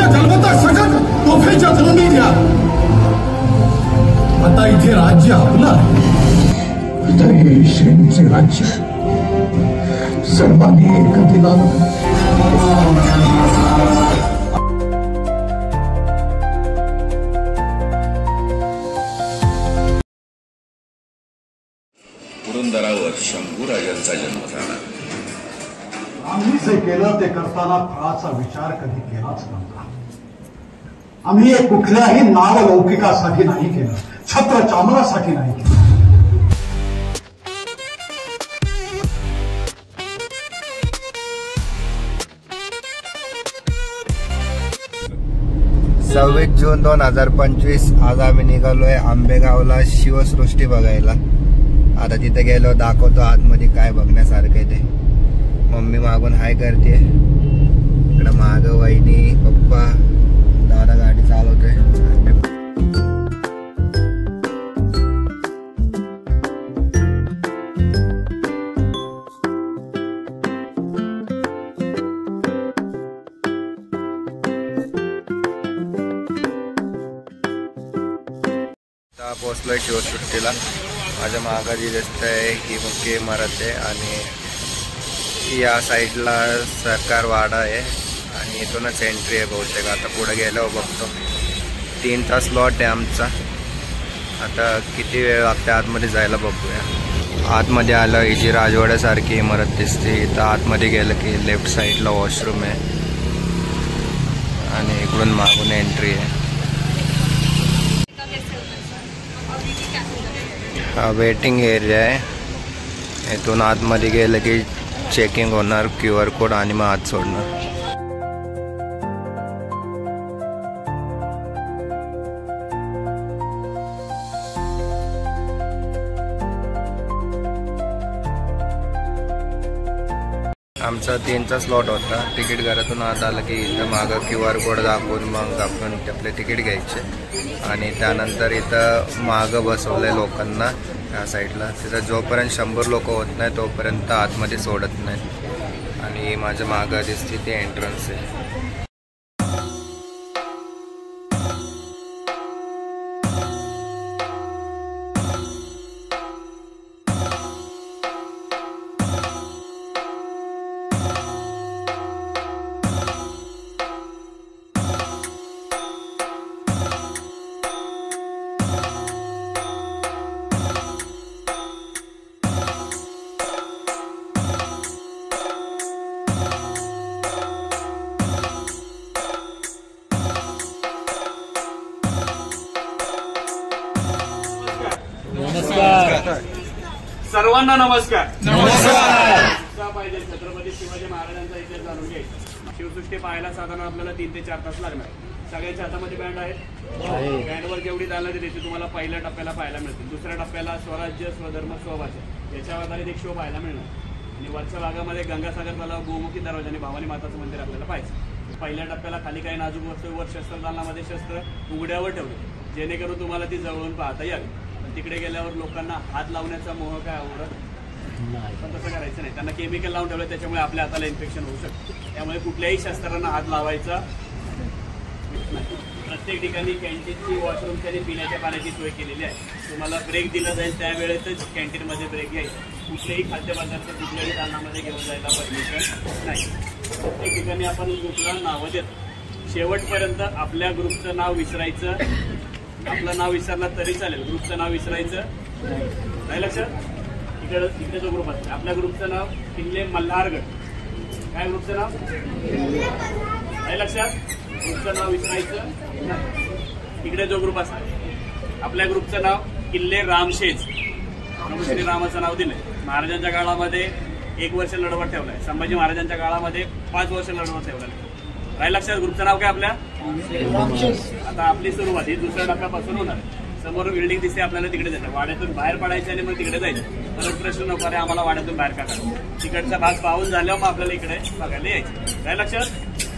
आमच्या जन्मता सकट तोफेच्या तोंडी द्या. आता इथे राज्य आपलं आहे. तर हे श्रेणीचे राज्य सर्वांनी एकत्रित पुरंदरावर शंभूराजांचा जन्म झाला. आम्ही जे केलं ते करताना फळाचा विचार कधी केलाच नव्हता. आम्ही हे कुठल्याही नावलौकिकासाठी नाही केलं, छत्र चामरासाठी नाही केलं. जून 2025 आज आम्ही निघालोय आंबेगावला शिवसृष्टी बघायला. आता तिथे गेलो, दाखवतो आतमध्ये काय बघण्यासारखं आहे ते. मम्मी मागून हाय करते, इकडं माग वहिनी पप्पा दादा गाडी चालवतोय. पोहोचलोय शिवसृष्टीला. माझ्या मागं जी दिसतंय ही मुख्य इमारत आहे आणि या साईडला सरकार वाडा आहे आणि इथूनच एंट्री आहे बहुतेक. आता पुढे गेल्यावर बघतो. 3 तास स्लॉट आहे आमचा. आता किती वेळ लागते आतमध्ये जायला बघूया. आतमध्ये आलं ही जी राजवाड्यासारखी इमारत दिसते. इथं आतमध्ये गेलं की लेफ्ट साईडला वॉशरूम आहे आणि इकडून मागून एंट्री आहे. हा वेटिंग एरिया आहे. इथून आतमध्ये गेलं की चेकिंग होणार, QR कोड आणि मग आत सोडणार. आमचा 3चा स्लॉट होता. तिकीट घरातून आत आलं की इथं मागं QR कोड दाखवून मग आपण आपले तिकीट घ्यायचे आणि त्यानंतर इथं मागं बसवलंय लोकांना या साईडला. तिथं जोपर्यंत 100 लोक होत नाही तोपर्यंत आतमध्ये सोडत नाही. आणि माझ्या मागं दिसते ती एंट्रन्स आहे. सर्वांना नमस्कार. पाहिजे छत्रपती शिवाजी महाराजांचा इतिहास जाणून घ्यायचा. शिवसृष्टी पाहायला साधारण आपल्याला 3 ते 4 तास लागणार. सगळ्यांच्या हातामध्ये बँड आहेत. बँडवर जेवढी दालनं त्याची तुम्हाला पहिल्या टप्प्याला पाहायला मिळतील. दुसऱ्या टप्प्याला स्वराज्य स्वधर्म स्वभाषा याच्या आधारित एक शो पाहायला मिळणार. आणि वरच्या भागामध्ये गंगासागर तलाव, गोमुखी दरवाजा आणि भवानी माताचं मंदिर आपल्याला पाहायचं. पहिल्या टप्प्याला खाली काही नाजूक वस्तूवर शस्त्रदानामध्ये शस्त्र उघड्यावर ठेवले जेणेकरून तुम्हाला ती जवळून पाहता यावी. तिकडे गेल्यावर लोकांना हात लावण्याचा मोह काय आवडत नाही, पण तसं करायचं नाही. त्यांना केमिकल लावून ठेवलं त्याच्यामुळे आपल्या हाताला इन्फेक्शन होऊ शकतं. त्यामुळे कुठल्याही शस्त्रांना हात लावायचा नाही. प्रत्येक ठिकाणी कॅन्टीनची, वॉशरूमची आणि पिण्याच्या पाण्याची सोय केलेली आहे. तुम्हाला ब्रेक दिला जाईल त्यावेळेतच कॅन्टीनमध्ये ब्रेक घ्यायचा. कुठलेही खाद्यपदार्थ कुठल्याही ताणामध्ये घेऊन जायला परमिशन नाही. प्रत्येक ठिकाणी आपण ग्रुपला नावं देतो. शेवटपर्यंत आपल्या ग्रुपचं नाव विसरायचं. आपलं नाव विसरलं तरी चालेल, ग्रुपचं नाव विसरायचं नाही. लक्षात इकडे जो ग्रुप असतो आपल्या ग्रुपचं नाव किल्ले मल्हारगड. काय ग्रुपचं नाव नाही. लक्षात ग्रुपचं नाव विसरायचं नाही. इकडे जो ग्रुप असतो आपल्या ग्रुपचं नाव किल्ले रामशेज. श्री रामाचं नाव दिलंय. महाराजांच्या काळामध्ये 1 वर्ष लढवत ठेवलाय. संभाजी महाराजांच्या काळामध्ये 5 वर्ष लढवत ठेवलाय. राहील लक्षात ग्रुपचं नाव काय आपल्या. आता आपली सुरुवात ही दुसऱ्या टप्प्यापासून होणार. समोर बिल्डिंग दिसते आपल्याला, तिकडे जायचं. वाड्यातून बाहेर पडायचं आणि मग तिकडे जायचं. परत प्रश्न नको रे आम्हाला वाड्यातून बाहेर का काढू. तिकडचा भाग पाहून झाल्यावर मग आपल्याला इकडे बघायला यायचं. राहील लक्षात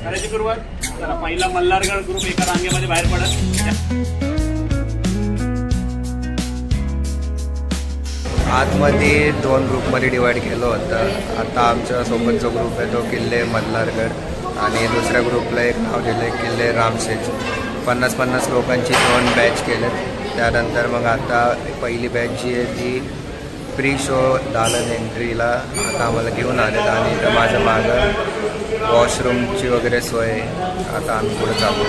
करायची सुरुवात. जरा पहिला मल्हारगड ग्रुप एका रांगेमध्ये बाहेर पडत. आतमध्ये 2 ग्रुपमध्ये डिवाइड केलं होतं. आता आमच्या सोबतचा ग्रुप आहे तो किल्ले मल्हारगड आणि दुसऱ्या ग्रुपला एक नाव दिलं आहे किल्ले रामशेज. 50-50 लोकांची 2 बॅच केलेत. त्यानंतर मग आता पहिली बॅच जी आहे ती प्री शो दालन एंट्रीला आता आम्हाला घेऊन आलेत आणि तर माझ्या मागं वॉशरूमची वगैरे सोय आहे. आता आम्ही पुढे चालू.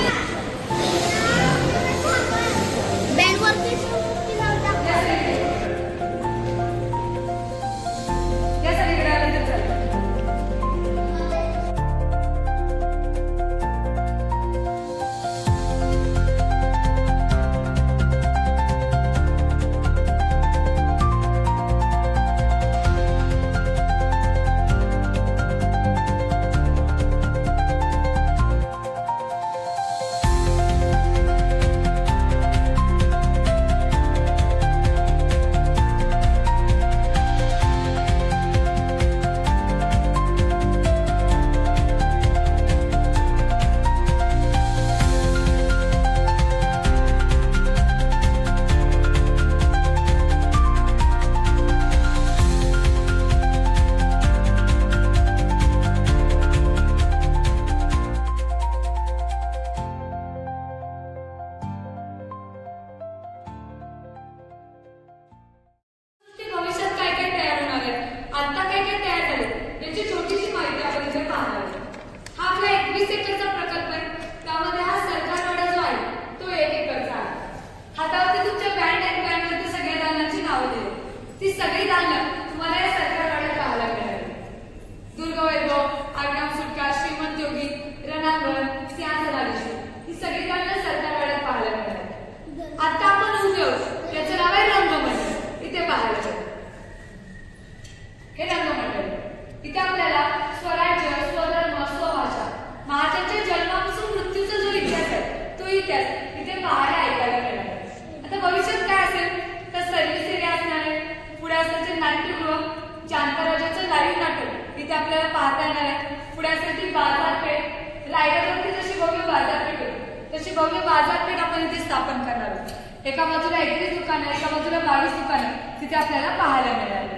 भव्य बाजारपेठ आपण इथे स्थापन करणार आहोत. एका बाजूला 21 दुकानं, एका बाजूला 22 दुकानं तिथे आपल्याला पाहायला मिळाले.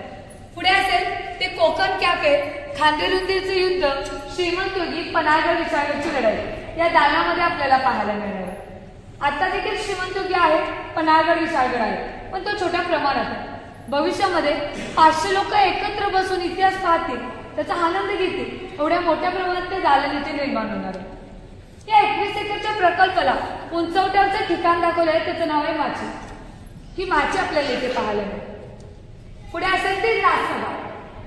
पुढे असेल ते कोकण कॅफे, खांदेरुंदीचे युद्ध, श्रीमंत योगी, पन्हाळगड विशाळगडची लढाई या दालनामध्ये आपल्याला पाहायला मिळाले. आता देखील श्रीमंत योगी आहे, पन्हाळगड विशाळगड आहे, पण तो छोट्या प्रमाणात आहे. भविष्यामध्ये 500 लोक एकत्र बसून इतिहास पाहतील, त्याचा आनंद घेतील, एवढ्या मोठ्या प्रमाणात ते दालन इथे निर्माण होणार आहे. या 21 एकरच्या प्रकल्पाला उंचवट्यावरचं ठिकाण दाखवलं आहे, त्याचं नाव आहे माची. ही माची आपल्याला इथे पाहायला मिळते. पुढे असेल ते राजसभा.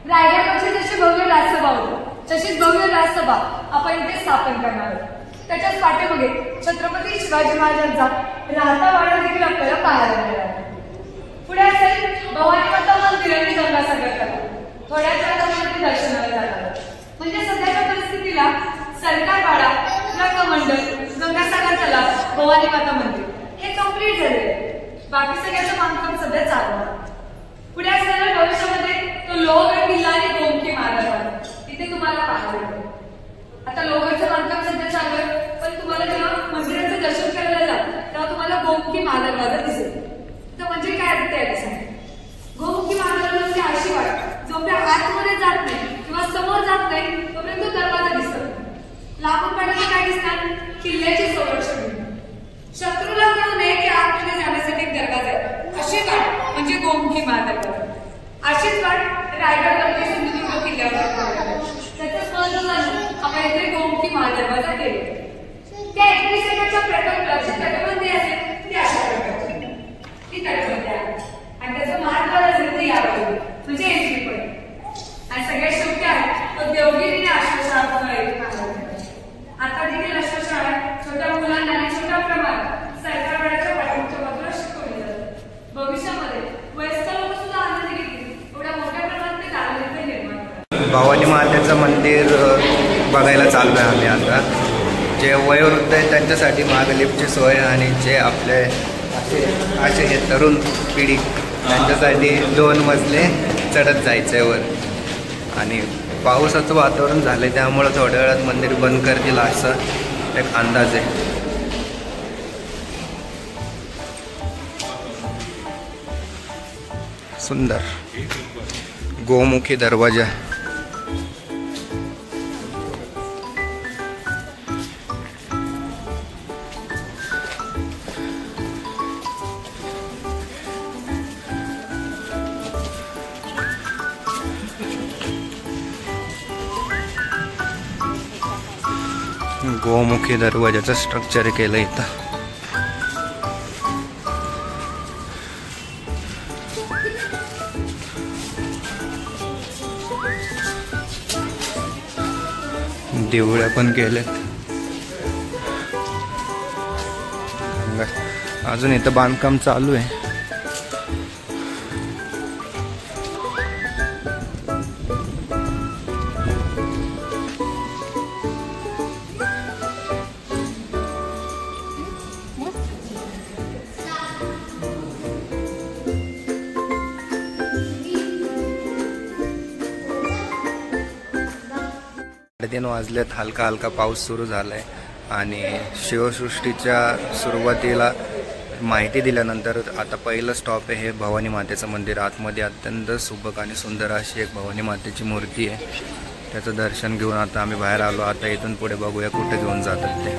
रायगडमध्ये जशी भव्य राजसभा होती तशीच भव्य राजसभा आपण इथे स्थापन करणार आहोत. त्याच्याच पाठीमागे छत्रपती शिवाजी महाराजांचा राहता वाडा देखील आपल्याला पाहायला मिळाला. पुढे असेल भवानी माता मंदिर आणि गंगासागर तलाव. थोड्याच वेळामध्ये दर्शनाला जाणार. म्हणजे सध्याच्या परिस्थितीला सरकार वाडा, रंगमंडळ, गंगासागर तलाव, भवानी माता मंदिर हे कम्प्लीट झाले. बाकी सगळ्याचं बांधकाम सध्या चालू आहे. पुढे असलेल्या भविष्यामध्ये तो लोहगड किल्ला आणि गोमकी मार्ग इथे तुम्हाला पाहायला मिळेल. आता लोहगडचं बांधकाम सध्या चालू आहे, पण तुम्हाला जेव्हा मंदिराचं दर्शन करायला जाल तेव्हा तुम्हाला गोमकी महादरवाजा दिसेल. तर म्हणजे काय अर्थ आहे? गोमकी महादरवाजा अशी वाट जोपर्यंत आतमध्ये जात नाही किंवा समोर जात नाही तोपर्यंत तो दरवाजा दिसतो. लांबून पाहिजे काय दिसणार? किल्ल्याचे संरक्षण. शत्रूला कळू नये की आतमध्ये जाण्यासाठी एक दरवाजा आहे, अशी वाट म्हणजे गोमकी महादरवाजा. अशीच वाट रायगडवरती सिंधुदुर्ग किल्ल्यावर. त्याचं महत्व आपण इथे गोमकी महादरवाजा केले. त्या 21 एकरच्या प्रकल्पाची तटबंदी असेल ती अशा प्रकारची ती तटबंदी आहे आणि त्याचं महाद्वार असेल ते यावर म्हणजे एंट्री पॉईंट. आणि सगळ्यात शेवटी आहे तो देवगिरी आश्रमशाळा. आता देखील आश्रमशाळा छोट्या मुलांना आणि छोट्या प्रमाणात सरकार वाड्याच्या पाठीमागच्या बाजूला शिकवली जातात. भविष्यामध्ये वयस्कर लोक सुद्धा आनंद घेतील, एवढ्या मोठ्या प्रमाणात ते दालन निर्माण. भवानी मातेचं मंदिर बघायला चाललो आहे आम्ही. आता जे वयोवृद्ध आहेत त्यांच्यासाठी मागे लिफ्टची सोय आणि जे आपले असे हे तरुण पिढी त्यांच्यासाठी 2 मजले चढत जायचं आहे वर. आणि पावसाचं वातावरण झालं त्यामुळं थोड्या वेळात मंदिर बंद करतील असा एक अंदाज आहे. सुंदर गोमुखी दरवाजा. गोमुखी दरवाजाचं स्ट्रक्चर केलं इथं. देवळ्या पण केल्यात. अजून इथं बांधकाम चालू आहे. तीन वाजलेत. हलका हलका पाऊस सुरू झालाय आणि शिवसृष्टीच्या सुरुवातीला माहिती दिल्यानंतर आता पहिलं स्टॉप आहे हे भवानी मातेचं मंदिर. आतमध्ये अत्यंत सुबक आणि सुंदर अशी एक भवानी मातेची मूर्ती आहे. त्याचं दर्शन घेऊन आता आम्ही बाहेर आलो. आता इथून पुढे बघूया कुठे घेऊन जातात ते.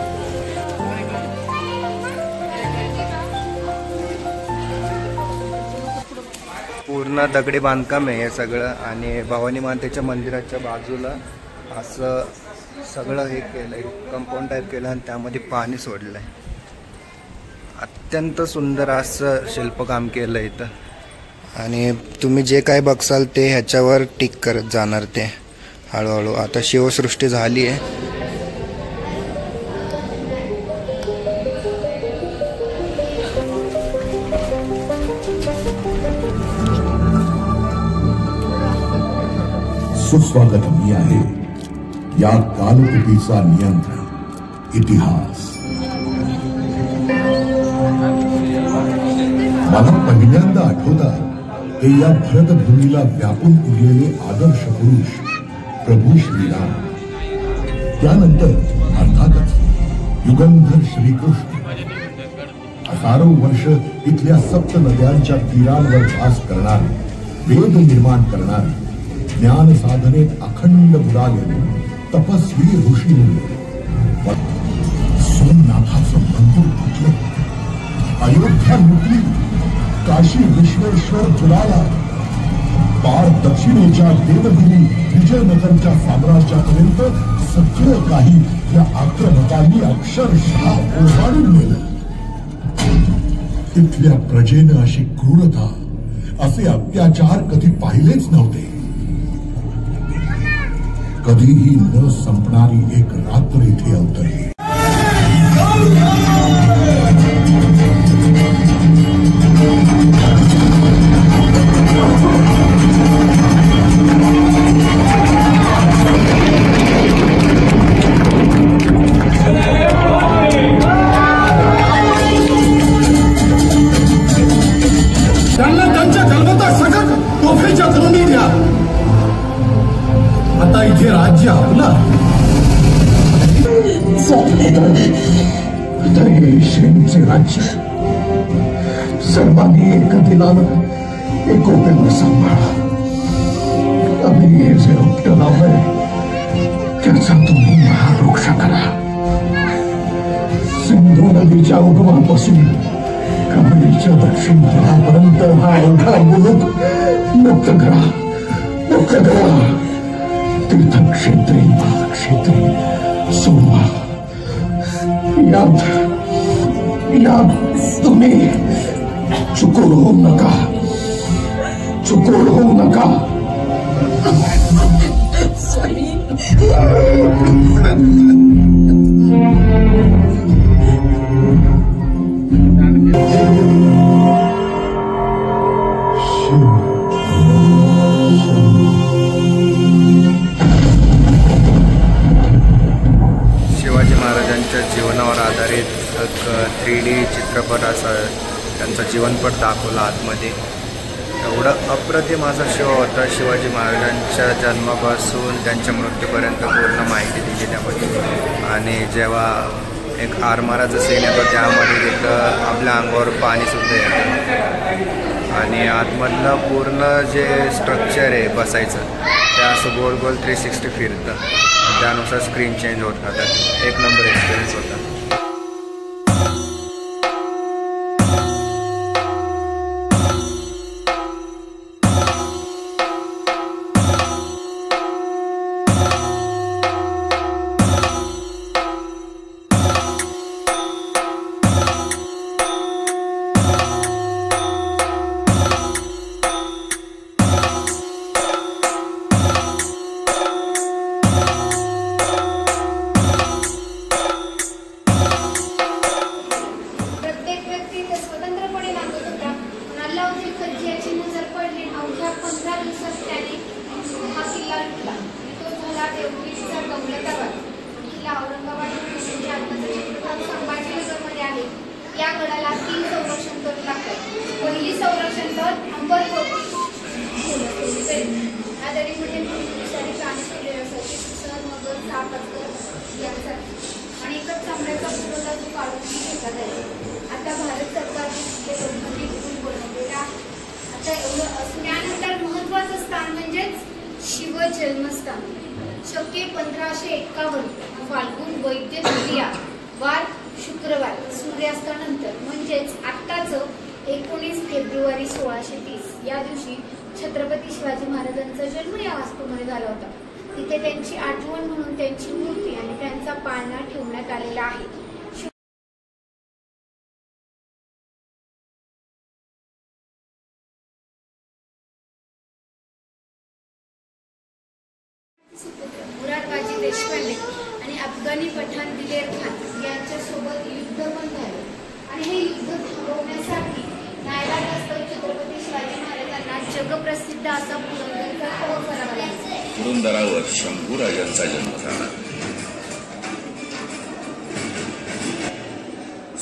पूर्ण दगडी बांधकाम आहे हे सगळं आणि भवानी मातेच्या मंदिराच्या बाजूला असं सगळं हे केलंय, कंपाऊंड टाईप केलं आणि त्यामध्ये पाणी सोडलंय. अत्यंत सुंदर असं शिल्पकाम केलं इथं. आणि तुम्ही जे काय बघसाल ते ह्याच्यावर टिक करत जाणार ते हळूहळू. आता शिवसृष्टी झाली आहे. सुस्वागत मी आहे या कालकुटीचा नियंत्रण इतिहास. मला पहिल्यांदा आठवतात ते या भरतभूमीला व्यापून उरलेले आदर्श पुरुष प्रभू श्रीराम. त्यानंतर अर्थातच युगंधर श्रीकृष्ण. हजारो वर्ष इथल्या सप्त नद्यांच्या तीरांवर वास करणारे, वेद निर्माण करणारे, ज्ञान साधनेत अखंड बुडालेले तपस्वी ऋषी मुनी. सोमनाथाचं मंदिर फुटलं, अयोध्या लुटली, काशी विश्वेश्वर बुडाला, पार दक्षिणेच्या देवगिरी विजयनगरच्या साम्राज्यापर्यंत सगळं काही या आक्रमकांनी अक्षरशः ओवाळून नेलं. तिथल्या प्रजेनं अशी क्रूरता, असे अत्याचार कधी पाहिलेच नव्हते. कधीही न संपणारी एक रात्र इथे अवतरली. त्यांना त्यांच्या जन्मता सकट तोफेच्या धोनी द्या. आता इथे राज्य आपलं. श्रींचे राज्य सर्वांनी एक दिलानं एकोप्यानं सांभाळा. आम्ही हे जे रोपटं लावलंय त्याचा तुम्ही महावृक्ष करा. सिंधू नदीच्या उगमापासून कमळीच्या दक्षिण तीरापर्यंत हा एवढा मुलूक मुक्त करा, मुक्त करा. तीर्थक्षेत्री, महाक्षेत्री सोडवा. यात तुम्ही चुकून होऊ नका, चुकून होऊ नका. शिवाजी महाराजांच्या जीवनावर आधारित 3D चित्रपट असा त्यांचा जीवनपट दाखवला आतमध्ये. एवढं अप्रतिम असा शो होता. शिवाजी महाराजांच्या जन्मापासून त्यांच्या मृत्यूपर्यंत पूर्ण माहिती दिली त्यामध्ये. आणि जेव्हा एक आरमाराचं सीन येतो त्यामध्ये तिथं आपल्या अंगावर पाणीसुद्धा येतं आणि आतमधलं पूर्ण जे स्ट्रक्चर आहे बसायचं ते असं गोल गोल 360 फिरतं. त्यानुसार स्क्रीन चेंज होत राहतात. एक नंबर एक्सपिरियन्स होता. 1851 फाल्गुन वैद्य तृतीया वार शुक्रवार सूर्यास्तानंतर म्हणजेच आत्ताच 19 फेब्रुवारी 1630 या दिवशी छत्रपती शिवाजी महाराजांचा जन्म या वास्तूमध्ये झाला होता. तिथे त्यांची आठवण म्हणून त्यांची मूर्ती आणि त्यांचा पाळणा ठेवण्यात आलेला आहे. मुरादबाजी देशपांडे आणि अफगाणी पठाण दिलेर खान यांच्यासोबत युद्ध पण झालं आणि हे युद्ध थांबवण्यासाठी नायगावस्तव छत्रपती शिवाजी महाराजांना जगप्रसिद्ध असा पुरंदरचा तह करावा लागला. पुरंदरावर शंभूराजांचा जन्म झाला.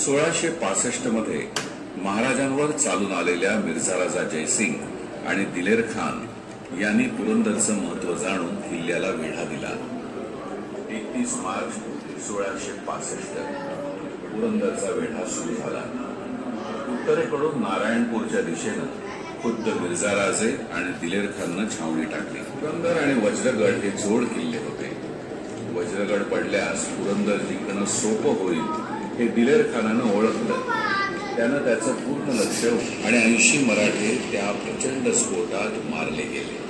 1665 मध्ये महाराजांवर चालून आलेल्या मिर्झा राजा जयसिंग आणि दिलेर खान यांनी पुरंदरचं महत्व जाणून किल्ल्याला वेढा दिला. 31 मार्च 1665 पुरंदरचा वेढा सुरू झाला. उत्तरेकडून नारायणपूरच्या दिशेनं खुद्द मिर्झा राजे आणि दिलेर खाननं छावणी टाकली. पुरंदर आणि वज्रगड हे जोड किल्ले होते. वज्रगड पडल्यास पुरंदर जिंकणं सोपं होईल हे दिलेर खानानं ओळखलं. त्यानं त्याचं पूर्ण लक्ष आणि 80 मराठे त्या प्रचंड स्फोटात मारले गेले.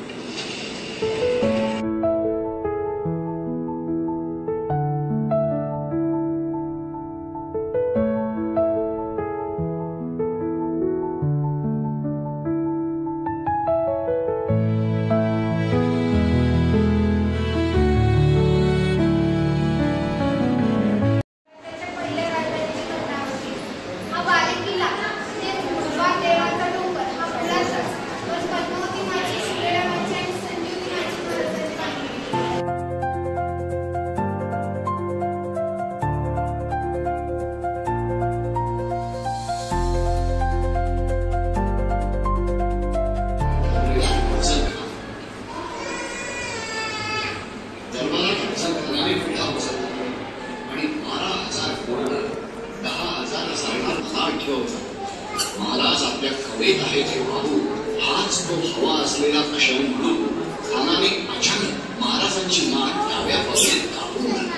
महाराज आपल्या कवेत आहे ते वाहू हाच तो हवा असलेला क्षण म्हणून खानाने अचानक महाराजांची मान डाव्या बाजूने कापून टाकली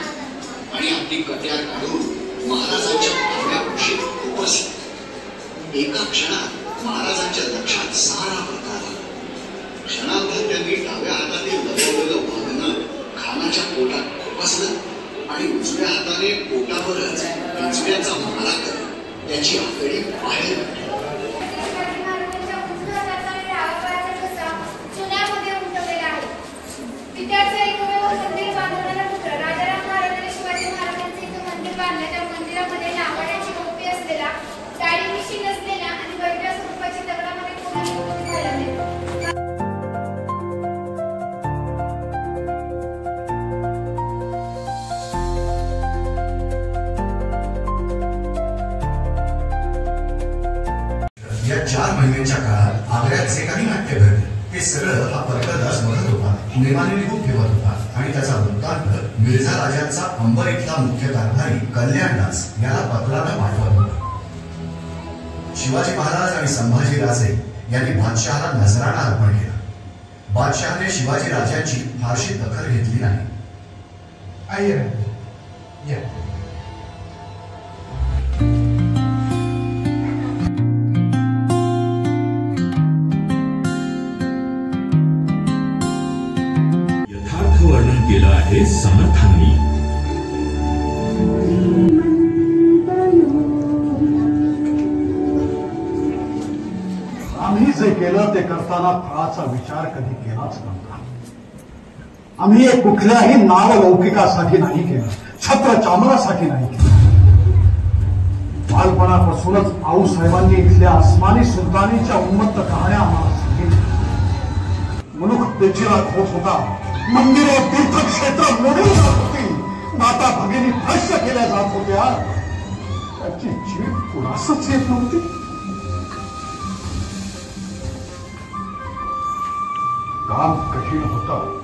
आणि आपली कट्यार काढून महाराजांच्या डाव्या कुशीत खुपसली. एका क्षणात महाराजांच्या लक्षात सारा प्रकार आला. क्षणाभर त्यांनी डाव्या हातातील दबावलेलं वागणं खानाच्या पोटात खुपसलं आणि उजव्या हाताने पोटावरच पिंजऱ्याचा मारा करत त्याची आकडी बाहेर काढली. या 4 महिन्यांच्या काळात आग्र्यात जे काही नाट्य घडले ते सगळं हा परकरदास बघत होता, नेमाने लिहून ठेवत होता आणि त्याचा वृत्तांत मिर्झा राजांचा अंबर इथला मुख्य कारभारी कल्याणदास याला पत्रानं पाठवत होता. शिवाजी महाराज आणि संभाजी राजे यांनी बादशहाला नजराणा अर्पण केला. बादशहाने शिवाजी राजांची फारशी दखल घेतली नाही. वर्णन केलं आहे समर्थांनी. आम्ही जे केलं ते करताना फळाचा विचार कधी केलाच नव्हता. आम्ही हे कुठल्याही नावलौकिकासाठी नाही केलं, छत्र चामरासाठी नाही केलं. बालपणापासूनच आऊसाहेबांनी इथल्या आसमानी सुलतानीच्या उन्मत्त कहाण्या आम्हाला सांगितल्या. मनुष्यतेची रात होत होता, मंदिरे तीर्थक्षेत्र मोडली जात होती, माता भगिनी भ्रष्ट केल्या जात होत्या. त्याची जीव कुणासच येत नव्हती. काम कठीण होतं.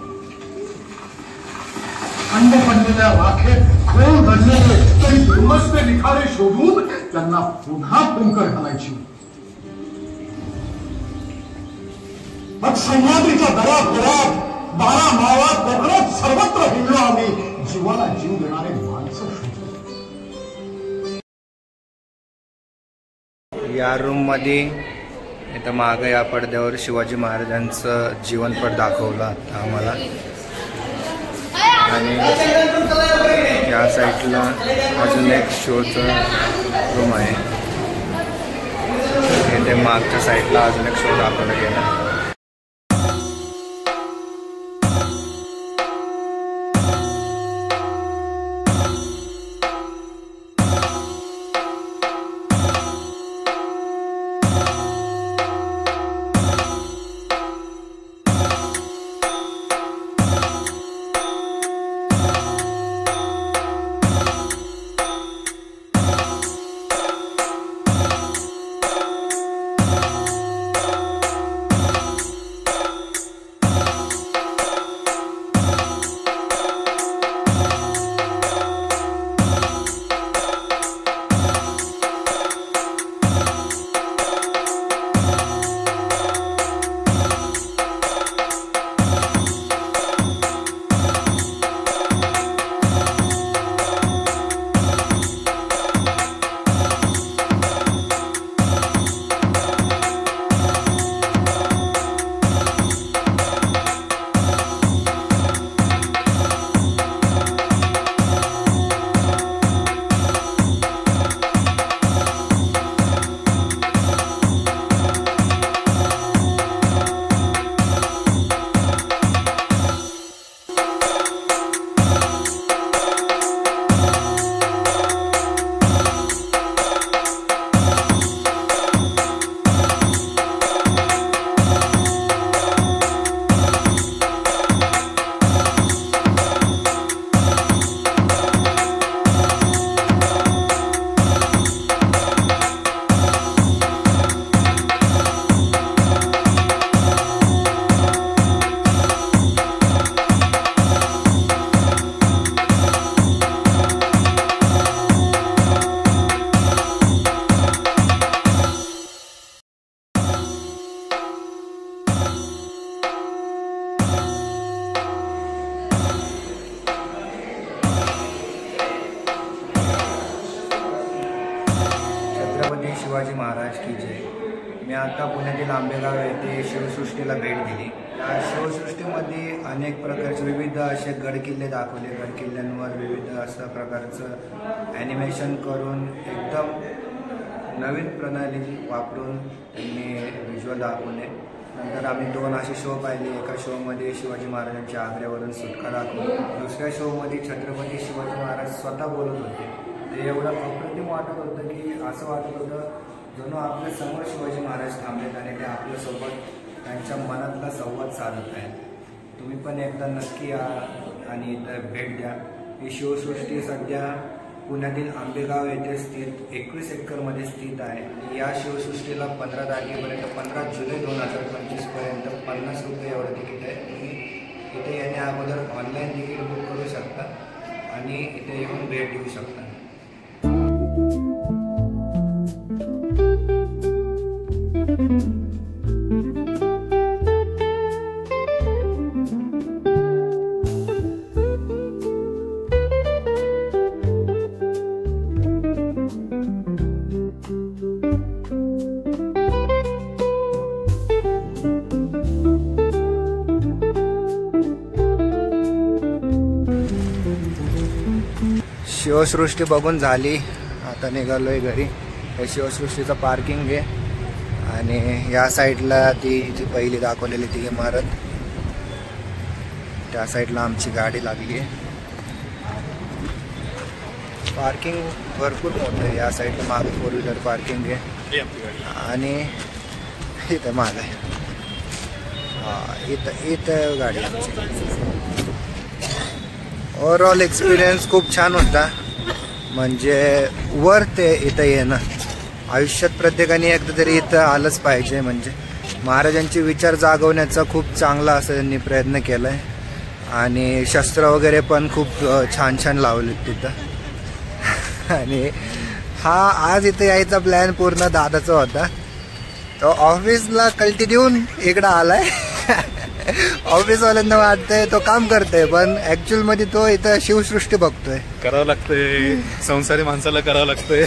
अंड पडलेल्या राखेत खोल दडलेले तरी दुर्मस्ते निखारे शोधून त्यांना पुन्हा फुंकर घालायची. मग सह्याद्रीच्या दरात दारा मावा कोकणात सर्वत्र हिंडलो आम्ही, जीवाला जीव देणारे माणसं शोधलो. या रूम मध्ये इथं मागं या पडद्यावर शिवाजी महाराजांचं जीवनपट दाखवलं आता आम्हाला. आणि या साईडला अजून एक शोचं रूम आहे. इथे मागच्या साईडला अजून एक शो दाखवला गेला. शिवाजी महाराज की जय. मी आता पुण्यातील आंबेगाव येथे शिवसृष्टीला भेट दिली. या शिवसृष्टीमध्ये अनेक प्रकारचे विविध असे गडकिल्ले दाखवले. गडकिल्ल्यांवर विविध अशा प्रकारचं ॲनिमेशन करून एकदम नवीन प्रणाली वापरून त्यांनी व्हिज्युअल दाखवले. नंतर आम्ही 2 असे शो पाहिले. एका शोमध्ये शिवाजी महाराजांच्या आग्र्यावरून सुटका दाखवली. दुसऱ्या शोमध्ये छत्रपती शिवाजी महाराज स्वतः बोलत होते. ते एवढं अप्रतिम वाटत होतं की असं वाटत होतं जणू आपल्या समोर शिवाजी महाराज थांबलेत आणि ते आपल्यासोबत त्यांच्या मनातला संवाद साधत आहेत. तुम्ही पण एकदा नक्की या आणि इथं भेट द्या. ही शिवसृष्टी सध्या पुण्यातील आंबेगाव येथे स्थित 21 एकरमध्ये स्थित आहे. या शिवसृष्टीला 15 तारखेपर्यंत 15 जुलै 2025 पर्यंत 50 रुपये एवढं तिकीट आहे. तुम्ही इथे येण्या अगोदर ऑनलाईन तिकीट बुक करू शकता आणि इथे येऊन भेट देऊ शकता. शिवसृष्टी बघून झाली. आता निघालोय घरी. हे शिवसृष्टीचं पार्किंग आहे आणि या साईडला ती जी पहिली दाखवलेली ती इमारत, त्या साईडला आमची गाडी लागली आहे. पार्किंग भरपूर मोठं आहे. या साईडला मागे 4 व्हीलर पार्किंग आहे आणि इथं माग आहे. इथं गाडी आमची. ओव्हरऑल एक्सपिरियन्स खूप छान होता. म्हणजे वर्थ आहे इथं येणं. आयुष्यात प्रत्येकाने एकदा तरी इथं आलंच पाहिजे. म्हणजे महाराजांचे विचार जागवण्याचा खूप चांगला असं त्यांनी प्रयत्न केला आहे आणि शस्त्र वगैरे पण खूप छान छान लावलेत तिथं. आणि हा आज इथं यायचा प्लॅन पूर्ण दादाचा होता. तो ऑफिसला कल्टी देऊन इकडं आलाय ऑफिसवाल्यांना वाटतंय तो काम करतोय, पण ऍक्च्युअल मध्ये तो इथं शिवसृष्टी बघतोय. करावं लागतंय, संसारी माणसाला करावं लागतंय.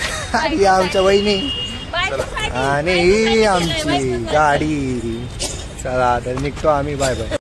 ही आमच्या वहिनी आणि ही आमची गाडी. चला तर निघतो आम्ही. Bye bye.